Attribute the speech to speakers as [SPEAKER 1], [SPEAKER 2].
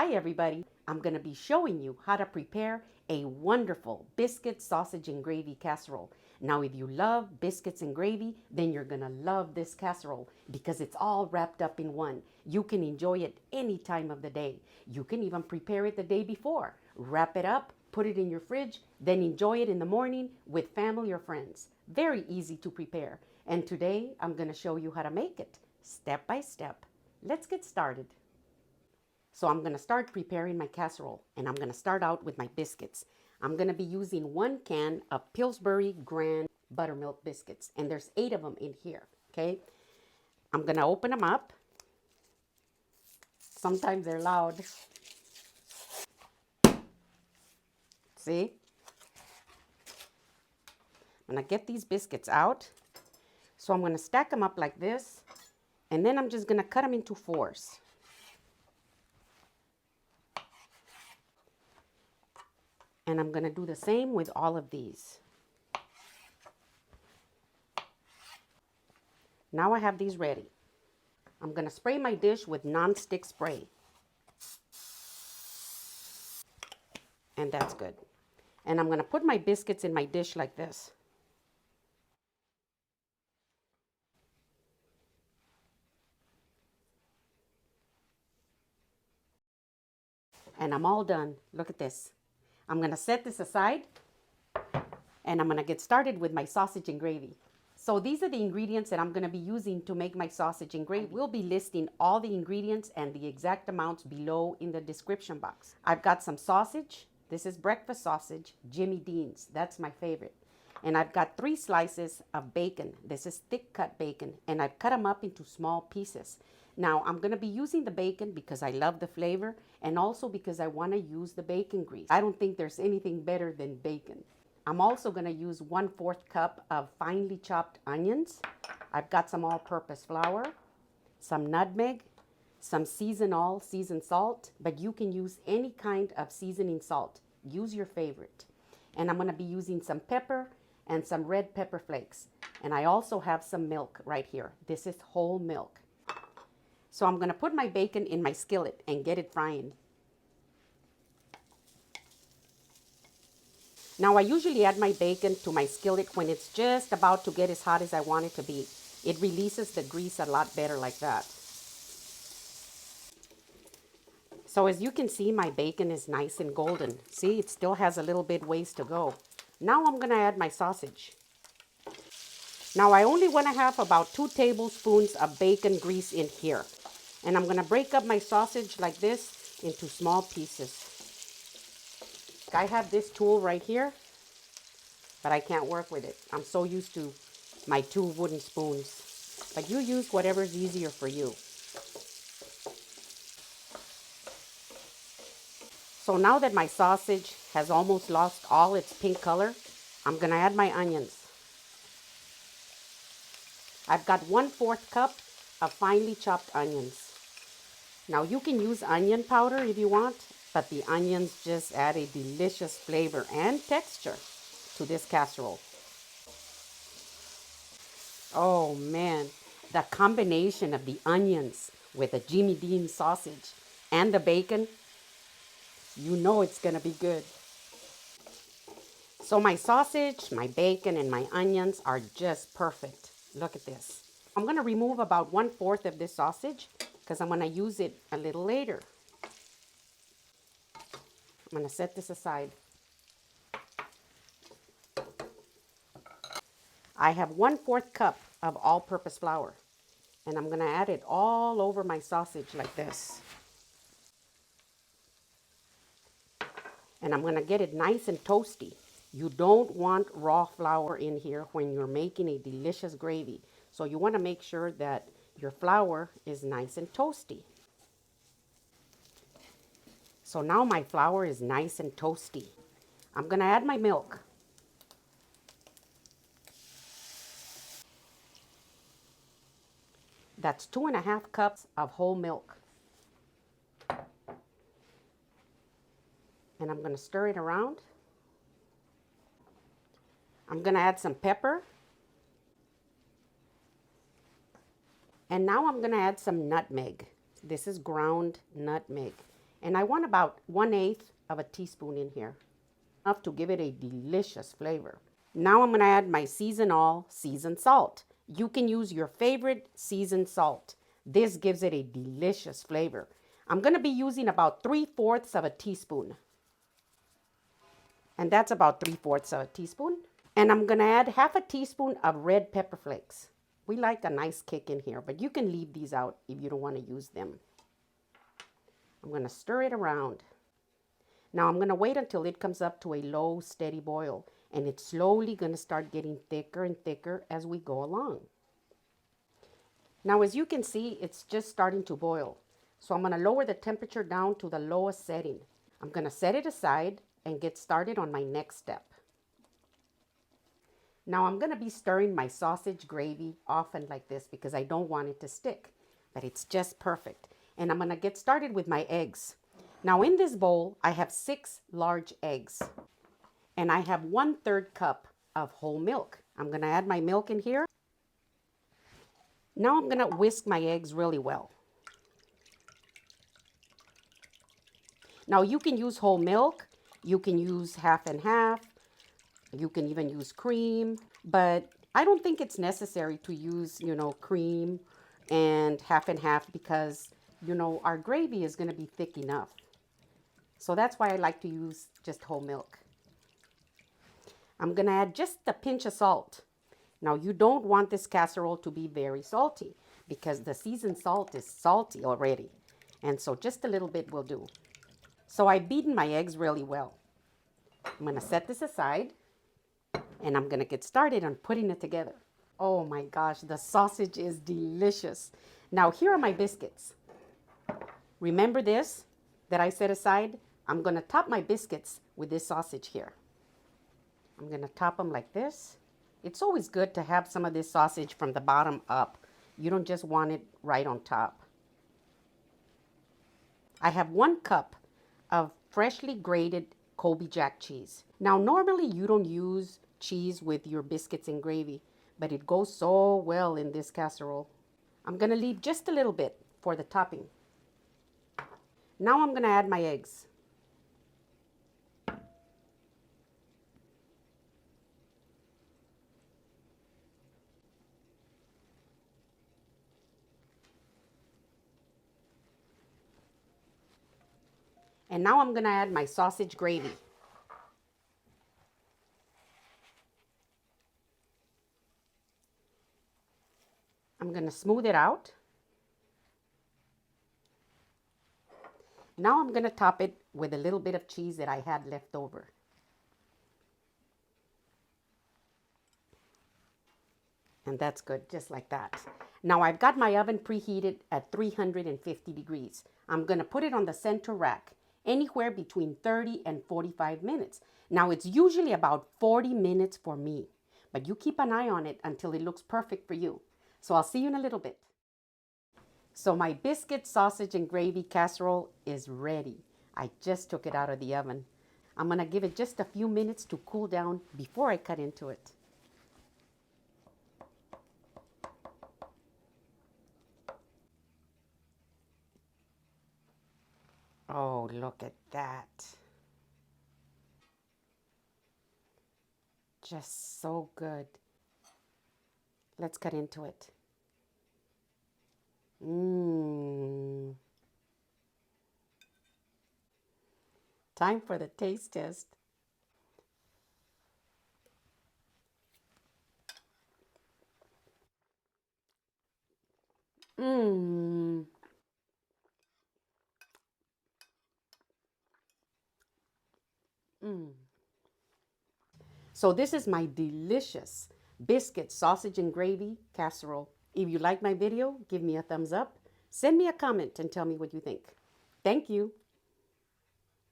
[SPEAKER 1] Hi everybody, I'm going to be showing you how to prepare a wonderful biscuit, sausage, and gravy casserole. Now if you love biscuits and gravy, then you're going to love this casserole because it's all wrapped up in one. You can enjoy it any time of the day. You can even prepare it the day before. Wrap it up, put it in your fridge, then enjoy it in the morning with family or friends. Very easy to prepare. And today I'm going to show you how to make it step by step. Let's get started. So I'm going to start preparing my casserole, and I'm going to start out with my biscuits. I'm going to be using 1 can of Pillsbury Grand buttermilk biscuits, and there's 8 of them in here, okay? I'm going to open them up. Sometimes they're loud. See? I'm going to get these biscuits out. So I'm going to stack them up like this, and then I'm just going to cut them into 4s. And I'm going to do the same with all of these. Now I have these ready. I'm going to spray my dish with non-stick spray. And that's good. And I'm going to put my biscuits in my dish like this. And I'm all done. Look at this. I'm going to set this aside, and I'm going to get started with my sausage and gravy. So these are the ingredients that I'm going to be using to make my sausage and gravy. We'll be listing all the ingredients and the exact amounts below in the description box. I've got some sausage. This is breakfast sausage, Jimmy Dean's. That's my favorite. And I've got 3 slices of bacon. This is thick cut bacon, and I've cut them up into small pieces. Now, I'm going to be using the bacon because I love the flavor and also because I want to use the bacon grease. I don't think there's anything better than bacon. I'm also going to use 1/4 cup of finely chopped onions. I've got some all-purpose flour, some nutmeg, some seasoned salt, but you can use any kind of seasoning salt. Use your favorite. And I'm going to be using some pepper and some red pepper flakes. And I also have some milk right here. This is whole milk. So I'm going to put my bacon in my skillet and get it frying. Now I usually add my bacon to my skillet when it's just about to get as hot as I want it to be. It releases the grease a lot better like that. So as you can see, my bacon is nice and golden. See, it still has a little bit ways to go. Now I'm going to add my sausage. Now I only want to have about 2 tablespoons of bacon grease in here. And I'm going to break up my sausage like this into small pieces. I have this tool right here, but I can't work with it. I'm so used to my 2 wooden spoons. But you use whatever's easier for you. So now that my sausage has almost lost all its pink color, I'm going to add my onions. I've got 1/4 cup of finely chopped onions. Now you can use onion powder if you want, but the onions just add a delicious flavor and texture to this casserole. Oh man, the combination of the onions with the Jimmy Dean sausage and the bacon, you know it's gonna be good. So my sausage, my bacon, and my onions are just perfect. Look at this. I'm gonna remove about 1/4 of this sausage because I'm going to use it a little later. I'm going to set this aside. I have 1/4 cup of all-purpose flour, and I'm going to add it all over my sausage like this. And I'm going to get it nice and toasty. You don't want raw flour in here when you're making a delicious gravy. So you want to make sure that your flour is nice and toasty. So now my flour is nice and toasty. I'm going to add my milk. That's 2½ cups of whole milk. And I'm going to stir it around. I'm going to add some pepper. And now I'm going to add some nutmeg. This is ground nutmeg. And I want about 1/8 of a teaspoon in here, enough to give it a delicious flavor. Now I'm going to add my season all seasoned salt. You can use your favorite seasoned salt. This gives it a delicious flavor. I'm going to be using about 3/4 of a teaspoon. And that's about 3/4 of a teaspoon. And I'm going to add half a teaspoon of red pepper flakes. We like a nice kick in here, but you can leave these out if you don't want to use them. I'm going to stir it around. Now I'm going to wait until it comes up to a low, steady boil. And it's slowly going to start getting thicker and thicker as we go along. Now, as you can see, it's just starting to boil. So I'm going to lower the temperature down to the lowest setting. I'm going to set it aside and get started on my next step. Now I'm going to be stirring my sausage gravy often like this because I don't want it to stick. But it's just perfect. And I'm going to get started with my eggs. Now in this bowl, I have 6 large eggs. And I have 1/3 cup of whole milk. I'm going to add my milk in here. Now I'm going to whisk my eggs really well. Now you can use whole milk. You can use half and half. You can even use cream. But I don't think it's necessary to use, cream and half because, our gravy is going to be thick enough. So that's why I like to use just whole milk. I'm going to add just a pinch of salt. Now, you don't want this casserole to be very salty because the seasoned salt is salty already. And so just a little bit will do. So I've beaten my eggs really well. I'm going to set this aside and I'm going to get started on putting it together. Oh my gosh, the sausage is delicious. Now, here are my biscuits. Remember this that I set aside? I'm going to top my biscuits with this sausage here. I'm going to top them like this. It's always good to have some of this sausage from the bottom up. You don't just want it right on top. I have 1 cup of freshly grated Colby Jack cheese. Now, normally you don't use cheese with your biscuits and gravy, but it goes so well in this casserole. I'm going to leave just a little bit for the topping. Now I'm going to add my eggs. And now I'm going to add my sausage gravy. I'm going to smooth it out. Now I'm going to top it with a little bit of cheese that I had left over. And that's good, just like that. Now I've got my oven preheated at 350 degrees. I'm going to put it on the center rack, anywhere between 30 and 45 minutes. Now it's usually about 40 minutes for me, but you keep an eye on it until it looks perfect for you. So I'll see you in a little bit. So my biscuit, sausage, and gravy casserole is ready. I just took it out of the oven. I'm going to give it just a few minutes to cool down before I cut into it. Oh, look at that. Just so good. Let's cut into it. Time for the taste test. So this is my delicious biscuit, sausage, and gravy casserole. If you like my video, give me a thumbs up. Send me a comment and tell me what you think. Thank you.